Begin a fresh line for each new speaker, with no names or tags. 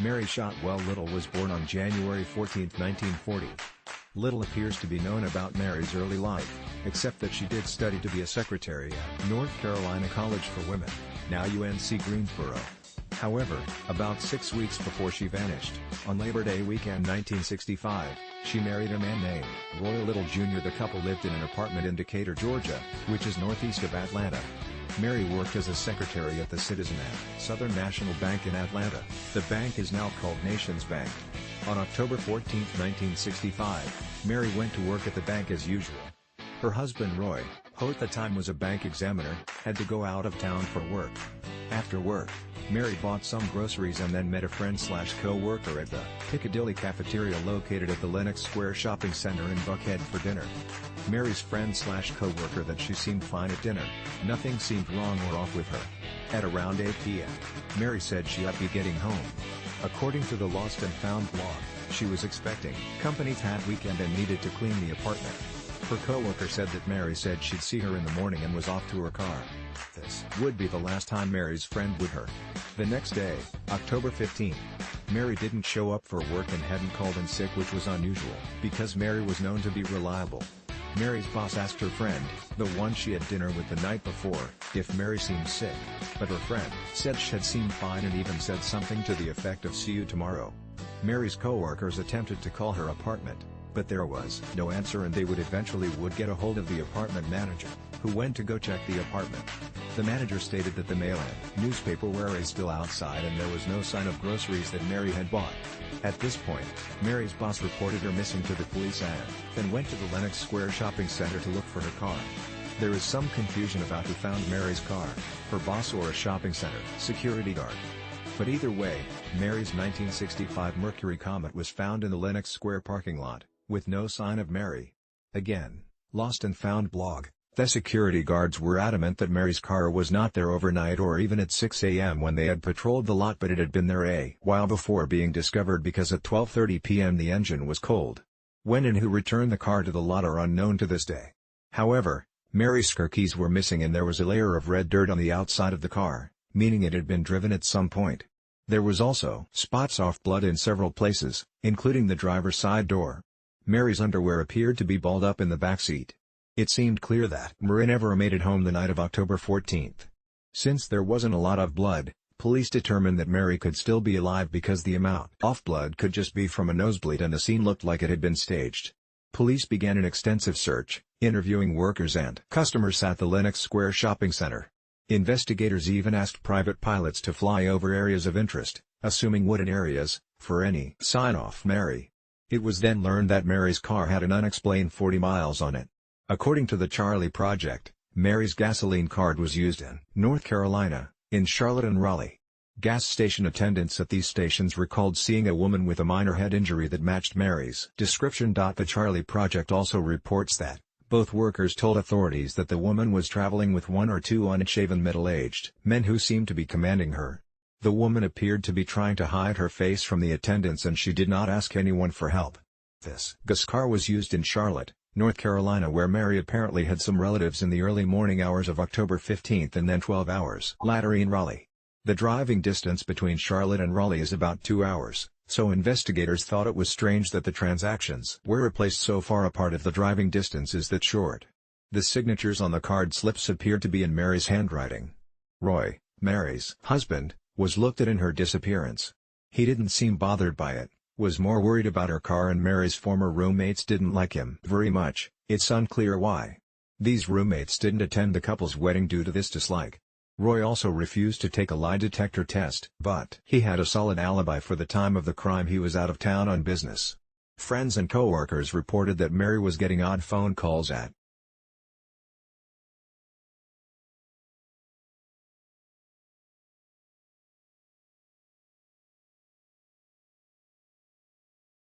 Mary Shotwell Little was born on January 14, 1940. Little appears to be known about Mary's early life, except that she did study to be a secretary at North Carolina College for Women, now UNC Greensboro. However, about 6 weeks before she vanished, on Labor Day weekend 1965, she married a man named Roy Little Jr. The couple lived in an apartment in Decatur, Georgia, which is northeast of Atlanta. Mary worked as a secretary at the Citizen and Southern National Bank in Atlanta. The bank is now called Nations Bank. On October 14, 1965, Mary went to work at the bank as usual. Her husband Roy, who at the time was a bank examiner, had to go out of town for work. After work, Mary bought some groceries and then met a friend/co-worker at the Piccadilly cafeteria located at the Lenox Square Shopping Center in Buckhead for dinner. Mary's friend/co-worker that she seemed fine at dinner, nothing seemed wrong or off with her. At around 8 p.m., Mary said she ought to be getting home. According to the Lost and Found blog, she was expecting company that weekend and needed to clean the apartment. Her co-worker said that Mary said she'd see her in the morning and was off to her car. This would be the last time Mary's friend would her. The next day, October 15, Mary didn't show up for work and hadn't called in sick, which was unusual, because Mary was known to be reliable. Mary's boss asked her friend, the one she had dinner with the night before, if Mary seemed sick, but her friend said she had seemed fine and even said something to the effect of "see you tomorrow." Mary's co-workers attempted to call her apartment, but there was no answer and they would eventually get a hold of the apartment manager, who went to go check the apartment. The manager stated that the mail and newspaper were still outside and there was no sign of groceries that Mary had bought. At this point, Mary's boss reported her missing to the police and then went to the Lenox Square Shopping Center to look for her car. There is some confusion about who found Mary's car, her boss or a shopping center security guard. But either way, Mary's 1965 Mercury Comet was found in the Lenox Square parking lot, with no sign of Mary. Again, Lost and Found blog. The security guards were adamant that Mary's car was not there overnight or even at 6 a.m. when they had patrolled the lot, but it had been there a while before being discovered because at 12:30 p.m. the engine was cold. When and who returned the car to the lot are unknown to this day. However, Mary's car keys were missing and there was a layer of red dirt on the outside of the car, meaning it had been driven at some point. There was also spots of blood in several places, including the driver's side door. Mary's underwear appeared to be balled up in the back seat. It seemed clear that Mary never made it home the night of October 14. Since there wasn't a lot of blood, police determined that Mary could still be alive because the amount of blood could just be from a nosebleed and the scene looked like it had been staged. Police began an extensive search, interviewing workers and customers at the Lenox Square Shopping Center. Investigators even asked private pilots to fly over areas of interest, assuming wooden areas, for any sign of Mary. It was then learned that Mary's car had an unexplained 40 miles on it. According to the Charlie Project, Mary's gasoline card was used in North Carolina, in Charlotte and Raleigh. Gas station attendants at these stations recalled seeing a woman with a minor head injury that matched Mary's description. The Charlie Project also reports that both workers told authorities that the woman was traveling with one or two unshaven middle-aged men who seemed to be commanding her. The woman appeared to be trying to hide her face from the attendants and she did not ask anyone for help. This gas car was used in Charlotte, North Carolina, where Mary apparently had some relatives in the early morning hours of October 15 and then 12 hours later in Raleigh. The driving distance between Charlotte and Raleigh is about 2 hours, so investigators thought it was strange that the transactions were placed so far apart if the driving distance is that short. The signatures on the card slips appeared to be in Mary's handwriting. Roy, Mary's husband, was looked at in her disappearance. He didn't seem bothered by it, was more worried about her car, and Mary's former roommates didn't like him very much. It's unclear why. These roommates didn't attend the couple's wedding due to this dislike. Roy also refused to take a lie detector test, but he had a solid alibi for the time of the crime. He was out of town on business. Friends and co-workers reported that Mary was getting odd phone calls at